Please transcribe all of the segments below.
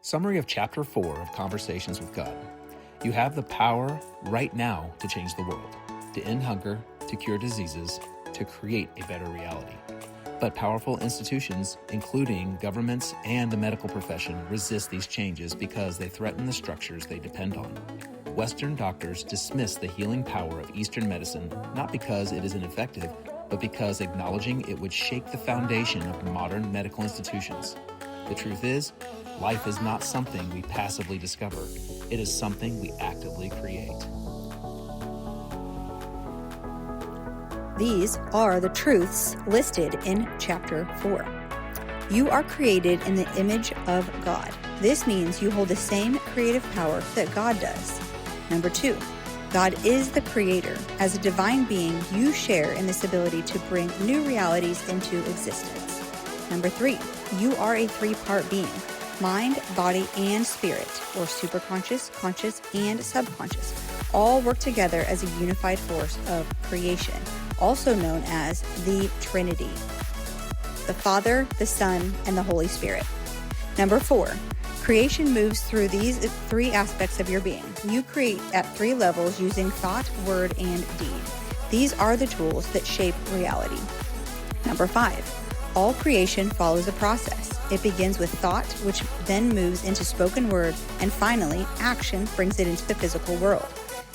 Summary of Chapter 4 of Conversations with God. You have the power right now to change the world, to end hunger, to cure diseases, to create a better reality. But powerful institutions, including governments and the medical profession, resist these changes because they threaten the structures they depend on. Western doctors dismiss the healing power of Eastern medicine not because it is ineffective, but because acknowledging it would shake the foundation of modern medical institutions. The truth is, life is not something we passively discover. It is something we actively create. These are the truths listed in Chapter 4. You are created in the image of God. This means you hold the same creative power that God does. Number 2, God is the creator. As a divine being, you share in this ability to bring new realities into existence. Number 3, you are a 3-part being: mind, body, and spirit, or superconscious, conscious, and subconscious, all work together as a unified force of creation, also known as the Trinity: the Father, the Son, and the Holy Spirit. Number 4, creation moves through these 3 aspects of your being. You create at 3 levels using thought, word, and deed. These are the tools that shape reality. Number 5, all creation follows a process. It begins with thought, which then moves into spoken word, and finally, action brings it into the physical world.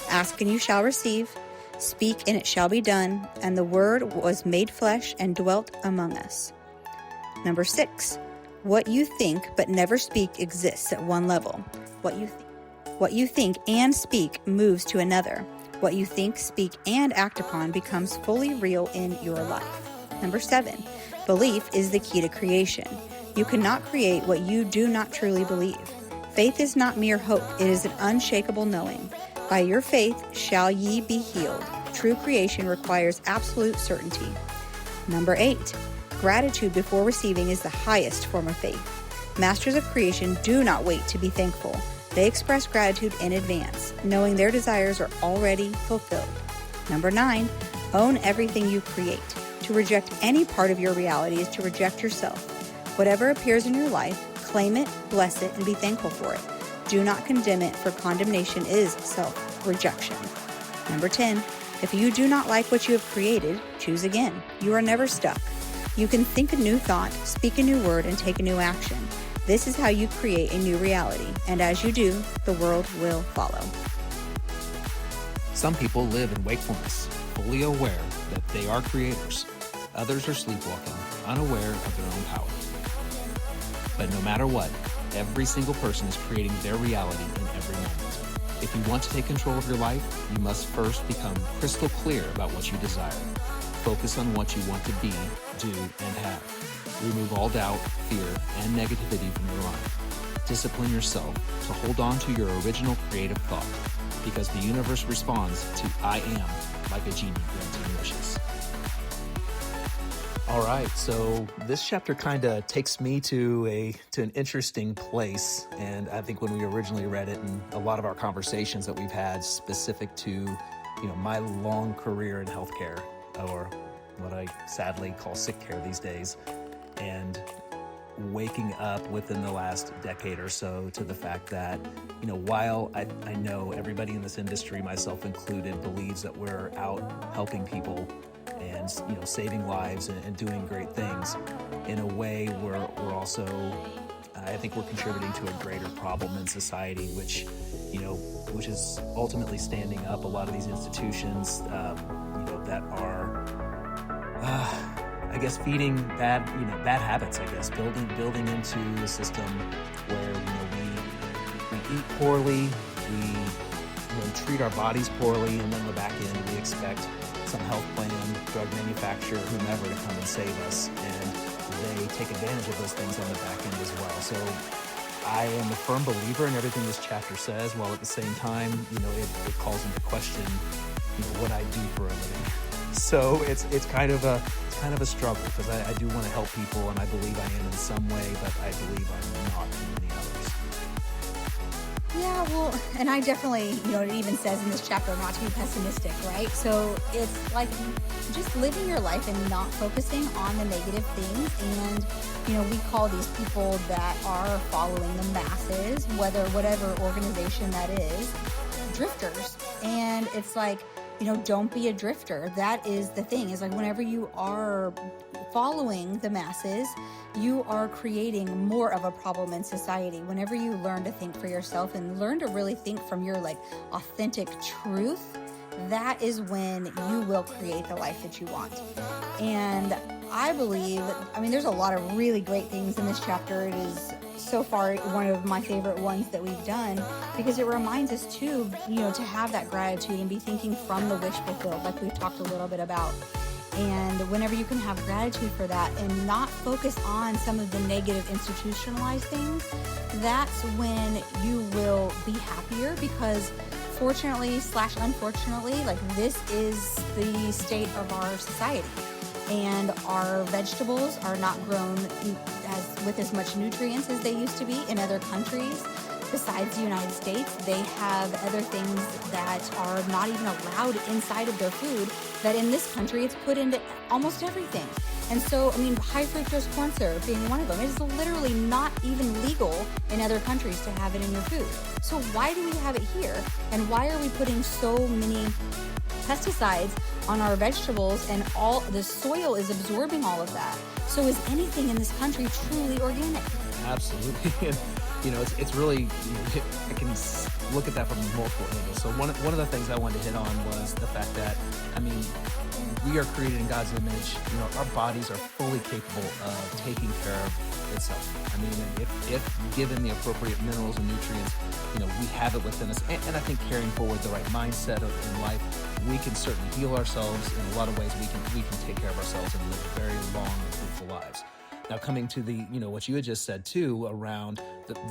Ask and you shall receive, speak and it shall be done, and the word was made flesh and dwelt among us. Number 6, what you think but never speak exists at one level. What you think and speak moves to another. What you think, speak, and act upon becomes fully real in your life. Number 7, belief is the key to creation. You cannot create what you do not truly believe. Faith is not mere hope, it is an unshakable knowing. By your faith shall ye be healed. True creation requires absolute certainty. Number 8, gratitude before receiving is the highest form of faith. Masters of creation do not wait to be thankful. They express gratitude in advance, knowing their desires are already fulfilled. Number 9, own everything you create. To reject any part of your reality is to reject yourself. Whatever appears in your life, claim it, bless it, and be thankful for it. Do not condemn it, for condemnation is self-rejection. Number 10, if you do not like what you have created, choose again. You are never stuck. You can think a new thought, speak a new word, and take a new action. This is how you create a new reality, and as you do, the world will follow. Some people live in wakefulness, fully aware that they are creators. Others are sleepwalking, unaware of their own power. But no matter what, every single person is creating their reality in every moment. If you want to take control of your life, you must first become crystal clear about what you desire. Focus on what you want to be, do, and have. Remove all doubt, fear, and negativity from your life. Discipline yourself to hold on to your original creative thought, because the universe responds to I am like a genie granting wishes. All right, so this chapter kind of takes me to an interesting place, and I think when we originally read it and a lot of our conversations that we've had specific to, my long career in healthcare, or what I sadly call sick care these days, and waking up within the last decade or so to the fact that, while I know everybody in this industry, myself included, believes that we're out helping people and saving lives and doing great things, in a way we're also, I think we're contributing to a greater problem in society, which is ultimately standing up a lot of these institutions that are feeding bad habits, building into a system where we eat poorly, we treat our bodies poorly, and then on the back end we expect some health plan, drug manufacturer, whomever to come and save us, and they take advantage of those things on the back end as well. So I am a firm believer in everything this chapter says, while at the same time, it calls into question, what I do for a living. So it's kind of a struggle, because I do want to help people, and I believe I am in some way, but I believe I'm not in many others. Yeah, well, and I definitely, it even says in this chapter not to be pessimistic, right? So it's like just living your life and not focusing on the negative things. And, we call these people that are following the masses, whatever organization that is, drifters. And it's like, don't be a drifter. That is the thing, is like whenever you are following the masses, you are creating more of a problem in society. Whenever you learn to think for yourself and learn to really think from your authentic truth, that is when you will create the life that you want. And I believe, there's a lot of really great things in this chapter. It is so far one of my favorite ones that we've done, because it reminds us too, to have that gratitude and be thinking from the wish fulfilled, like we've talked a little bit about. And whenever you can have gratitude for that and not focus on some of the negative institutionalized things, that's when you will be happier, because fortunately / unfortunately, this is the state of our society. And our vegetables are not grown with as much nutrients as they used to be in other countries. Besides the United States, they have other things that are not even allowed inside of their food, that in this country it's put into almost everything. And so, high fructose corn syrup being one of them, it is literally not even legal in other countries to have it in your food. So why do we have it here? And why are we putting so many pesticides on our vegetables, and all the soil is absorbing all of that? So is anything in this country truly organic? Absolutely. And it's really, I can look at that from multiple angles. So one of the things I wanted to hit on was the fact that, we are created in God's image. Our bodies are fully capable of taking care of itself. If given the appropriate minerals and nutrients, we have it within us. And I think carrying forward the right mindset in life, we can certainly heal ourselves in a lot of ways. We can take care of ourselves and live very long and fruitful lives. Now, coming to the, what you had just said too, around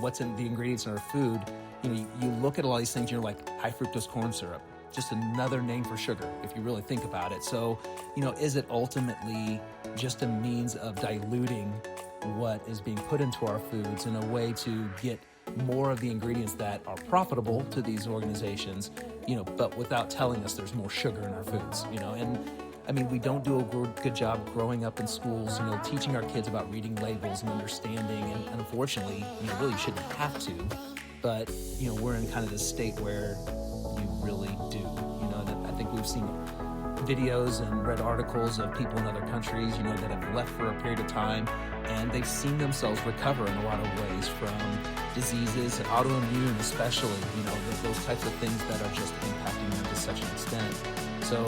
what's in the ingredients in our food, you look at a lot of these things, you're like high fructose corn syrup, just another name for sugar, if you really think about it. So, is it ultimately just a means of diluting what is being put into our foods in a way to get more of the ingredients that are profitable to these organizations, but without telling us there's more sugar in our foods, and we don't do a good job growing up in schools, teaching our kids about reading labels and understanding. And unfortunately, really shouldn't have to. But, we're in kind of this state where you really do. That I think we've seen videos and read articles of people in other countries, that have left for a period of time, and they've seen themselves recover in a lot of ways from diseases, and autoimmune especially, those types of things that are just impacting them to such an extent. So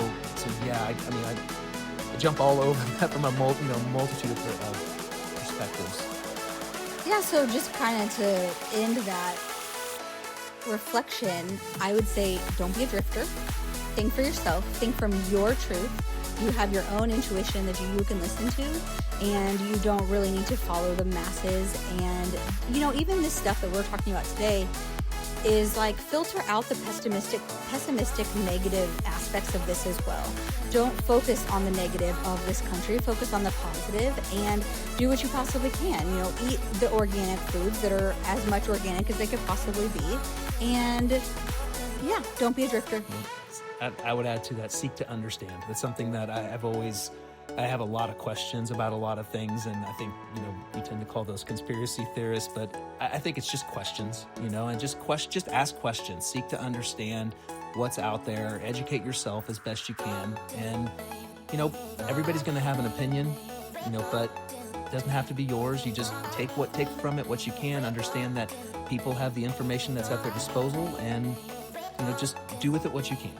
yeah, I jump all over that from a multitude of perspectives. Yeah, so just kind of to end that reflection, I would say don't be a drifter. Think for yourself. Think from your truth. You have your own intuition that you can listen to, and you don't really need to follow the masses. And, even this stuff that we're talking about today is filter out the pessimistic, negative aspects of this as well. Don't focus on the negative of this country. Focus on the positive and do what you possibly can. Eat the organic foods that are as much organic as they could possibly be. And yeah, don't be a drifter. I would add to that, seek to understand. That's something that I have a lot of questions about a lot of things, and I think, we tend to call those conspiracy theorists, but I think it's just questions, and just ask questions, seek to understand what's out there, educate yourself as best you can, and, everybody's going to have an opinion, but it doesn't have to be yours. You just take from it what you can, understand that people have the information that's at their disposal, and, just do with it what you can.